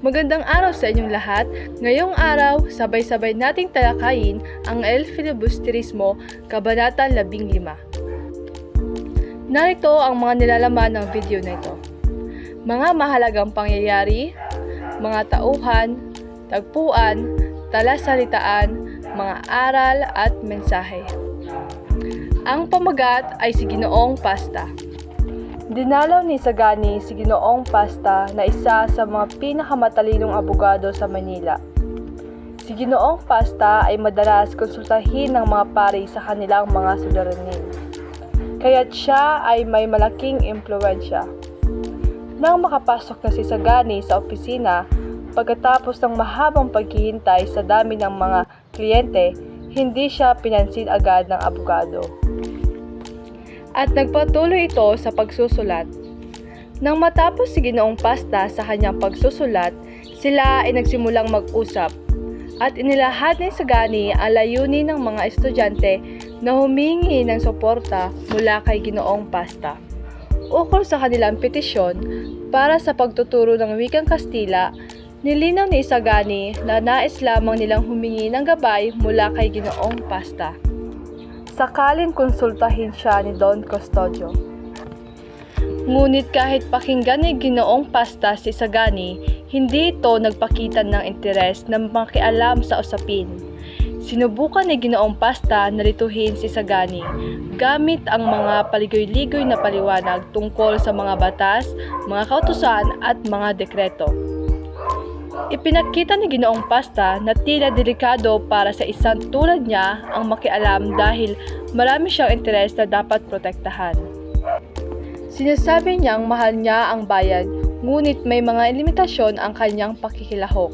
Magandang araw sa inyong lahat. Ngayong araw, sabay-sabay nating talakayin ang El Filibusterismo, Kabanata 15. Narito ang mga nilalaman ng video na ito. Mga mahalagang pangyayari, mga tauhan, tagpuan, talasalitaan, mga aral at mensahe. Ang pamagat ay si Ginoong Pasta. Dinalaw ni Sagani si Ginoong Pasta na isa sa mga pinakamatalinong abogado sa Manila. Si Ginoong Pasta ay madalas konsultahin ng mga pari sa kanilang mga suliranin, kaya't siya ay may malaking impluwensya. Nang makapasok na si Sagani sa opisina, pagkatapos ng mahabang paghihintay sa dami ng mga kliyente, hindi siya pinansin agad ng abogado. At nagpatuloy ito sa pagsusulat. Nang matapos si Ginoong Pasta sa kanyang pagsusulat, sila ay nagsimulang mag-usap at inilahad ni Sagani ang layunin ng mga estudyante na humingi ng suporta mula kay Ginoong Pasta ukol sa kanilang petisyon para sa pagtuturo ng wikang Kastila. Nilinaw ni Sagani na nais lamang nilang humingi ng gabay mula kay Ginoong Pasta sakaling konsultahin siya ni Don Custodio. Ngunit kahit pakinggan ni Ginoong Pasta si Sagani, hindi ito nagpakita ng interes na makialam sa usapin. Sinubukan ni Ginoong Pasta na lituhin si Sagani gamit ang mga paligoy-ligoy na paliwanag tungkol sa mga batas, mga kautusan at mga dekreto. Ipinakita ni Ginoong Pasta na tila delikado para sa isang tulad niya ang makialam dahil marami siyang interes na dapat protektahan. Sinasabi niyang mahal niya ang bayan, ngunit may mga limitasyon ang kanyang pakikilahok.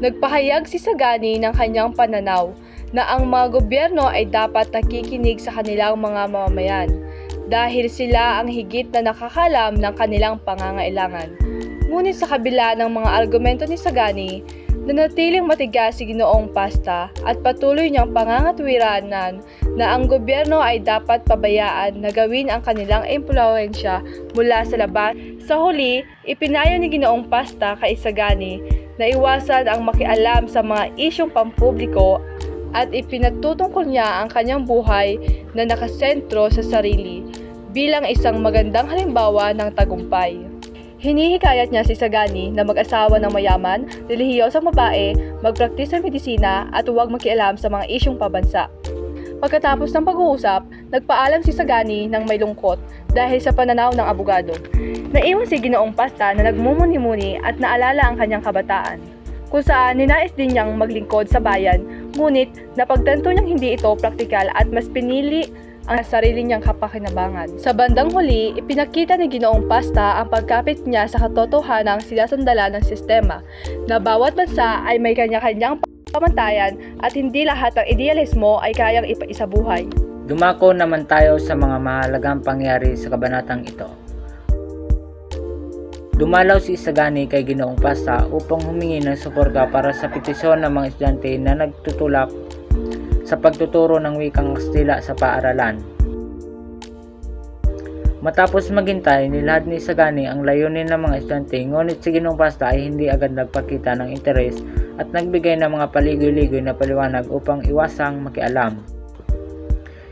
Nagpahayag si Sagani ng kanyang pananaw na ang mga gobyerno ay dapat nakikinig sa kanilang mga mamamayan dahil sila ang higit na nakakalam ng kanilang pangangailangan. Ngunit sa kabila ng mga argumento ni Sagani, nanatiling matigas si Ginoong Pasta at patuloy niyang pangangatwiranan na ang gobyerno ay dapat pabayaan na gawin ang kanilang impluwensya mula sa labas. Sa huli, ipinayo ni Ginoong Pasta kay Sagani na iwasan ang makialam sa mga isyong pampubliko at ipinatutungkol niya ang kanyang buhay na nakasentro sa sarili bilang isang magandang halimbawa ng tagumpay. Hinihikayat niya si Sagani na mag-asawa ng mayaman, relihiyosang babae, magpraktis ng medisina at huwag makialam sa mga isyong pabansa. Pagkatapos ng pag-uusap, nagpaalam si Sagani ng may lungkot dahil sa pananaw ng abogado. Naiwan si Ginoong Pasta na nagmumuni-muni at naalala ang kanyang kabataan, kung saan ninais din niyang maglingkod sa bayan, ngunit napagtanto niyang hindi ito praktikal at mas pinili ang sarili niyang kapakinabangan. Sa bandang huli, ipinakita ni Ginoong Pasta ang pagkapit niya sa katotohanang sinasandala ng sistema na bawat bansa ay may kanya-kanyang pamantayan at hindi lahat ng idealismo ay kayang ipaisabuhay. Dumako naman tayo sa mga mahalagang pangyayari sa kabanatang ito. Dumalaw si Sagani kay Ginoong Pasta upang humingi ng suporta para sa petisyon ng mga estudyante na nagtutulak sa pagtuturo ng wikang Kastila sa paaralan. Matapos maghintay, nilahad ni Sagani ang layunin ng mga estudyante, ngunit si Ginoong Pasta ay hindi agad nagpakita ng interes at nagbigay ng mga paligoy-ligoy na paliwanag upang iwasang makialam.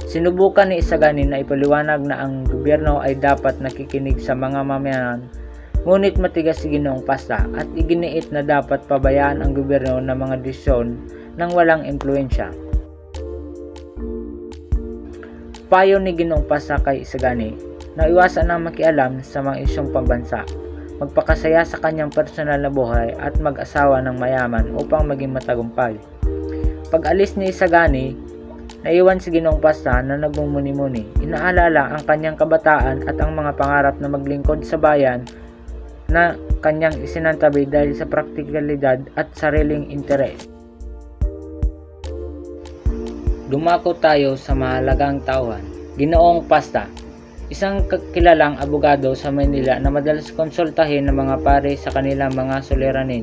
Sinubukan ni Sagani na ipaliwanag na ang gobyerno ay dapat nakikinig sa mga mamamayan, ngunit matigas si Ginoong Pasta at iginiit na dapat pabayaan ang gobyerno ng mga desisyon ng walang impluwensya. Payo ni Ginoong Pasta kay Sagani na iwasan ang makialam sa mga isyong pambansa, magpakasaya sa kanyang personal na buhay at mag-asawa ng mayaman upang maging matagumpay. Pag-alis ni Sagani, naiwan si Ginoong Pasta na nagmumuni-muni. Inaalala ang kanyang kabataan at ang mga pangarap na maglingkod sa bayan na kanyang isinantabi dahil sa praktikalidad at sariling interes. Dumako tayo sa mahalagang tauhan. Ginoong Pasta, isang kilalang abogado sa Manila na madalas konsultahin ng mga pare sa kanilang mga suliranin.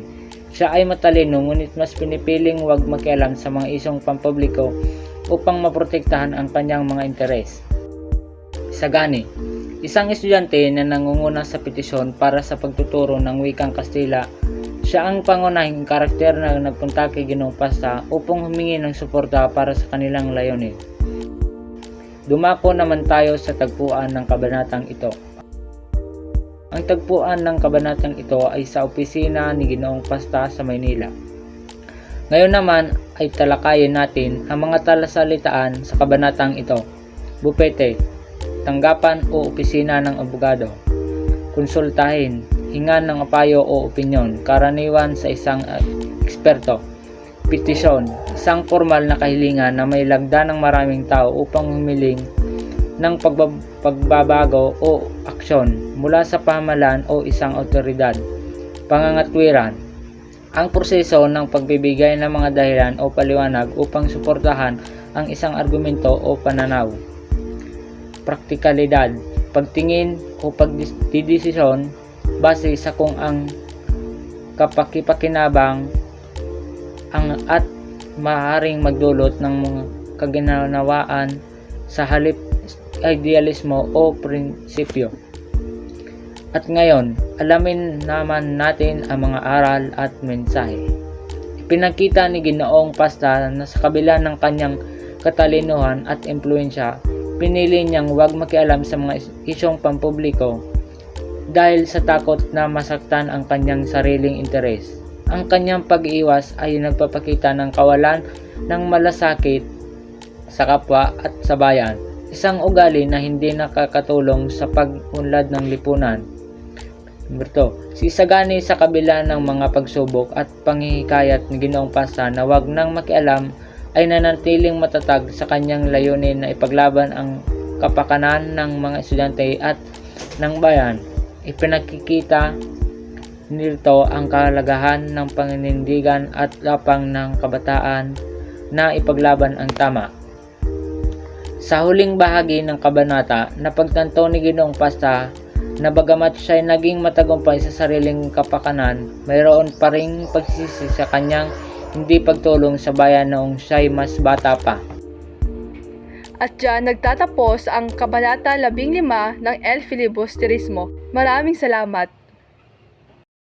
Siya ay matalino ngunit mas pinipiling huwag makialam sa mga isyong pampubliko upang maprotektahan ang kanyang mga interes. Sagani, Isang estudyante na nangunguna sa petisyon para sa pagtuturo ng wikang Kastila. Siya ang pangunahing karakter na nagpunta kay Ginoong Pasta upang humingi ng suporta para sa kanilang layunin. Dumako naman tayo sa tagpuan ng kabanatang ito. Ang tagpuan ng kabanatang ito ay sa opisina ni Ginoong Pasta sa Maynila. Ngayon naman ay talakayin natin ang mga talasalitaan sa kabanatang ito. Bupete, tanggapan o opisina ng abogado, konsultahin, hingan ng payo o opinyon, karaniwan sa isang eksperto, petisyon, isang formal na kahilingan na may lagda ng maraming tao upang humiling ng pagbabago o aksyon mula sa pamahalaan o isang otoridad, pangangatwiran, ang proseso ng pagbibigay ng mga dahilan o paliwanag upang suportahan ang isang argumento o pananaw. Praktikalidad, pagtingin o pagdidesisyon base sa kung ang kapakipakinabang at maaaring magdulot ng mga kaginawaan sa halip idealismo o prinsipyo. At ngayon, alamin naman natin ang mga aral at mensahe. Ipinakita ni Ginoong Pasta na sa kabila ng kanyang katalinuhan at impluensya, pinili niyang huwag makialam sa mga isyong pampubliko dahil sa takot na masaktan ang kanyang sariling interes. Ang kanyang pag-iwas ay nagpapakita ng kawalan ng malasakit sa kapwa at sa bayan, isang ugali na hindi nakakatulong sa pag-unlad ng lipunan. Number 2. Si Sagani sa kabila ng mga pagsubok at panghihikayat ni Ginoong Pasta na huwag nang makialam ay nanatiling matatag sa kanyang layunin na ipaglaban ang kapakanan ng mga estudyante at ng bayan. Ipinakikita nito ang kahalagahan ng paninindigan at lapang ng kabataan na ipaglaban ang tama. Sa huling bahagi ng kabanata, napagtanto ni Ginoong Pasta na bagamat siya ay naging matagumpay sa sariling kapakanan, mayroon pa ring pagsisisi sa kanyang hindi pagtulong sa bayan noong siya'y mas bata pa. At dyan nagtatapos ang Kabanata 15 ng El Filibusterismo. Maraming salamat.